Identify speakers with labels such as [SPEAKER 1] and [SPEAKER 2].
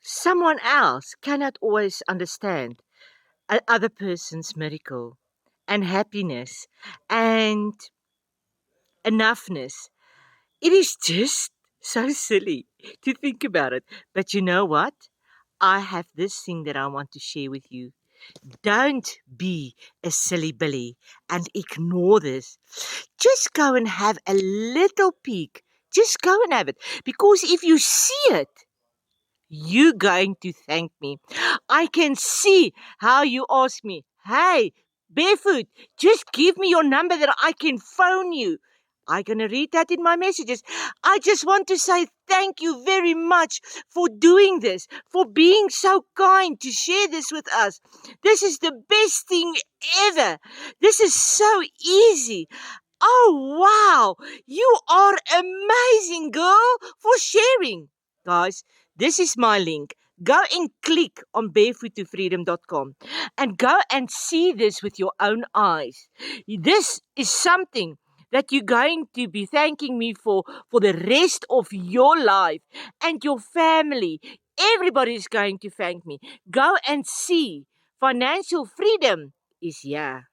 [SPEAKER 1] Someone else cannot always understand other person's miracle and happiness and enoughness. It is just so silly to think about it. But you know what? I have this thing that I want to share with you. Don't be a silly Billy and ignore this. Just go and have a little peek. Just go and have it. Because if you see it, you're going to thank me. I can see how you ask me, hey, Barefoot, just give me your number that I can phone you. I'm going to read that in my messages. I just want to say thank you very much for doing this, for being so kind to share this with us. This is the best thing ever. This is so easy. Oh, wow. You are amazing, girl, for sharing. Guys, this is my link. Go and click on barefoot2freedom.com and go and see this with your own eyes. This is something that you're going to be thanking me for the rest of your life and your family. Everybody is going to thank me. Go and see. Financial freedom is here.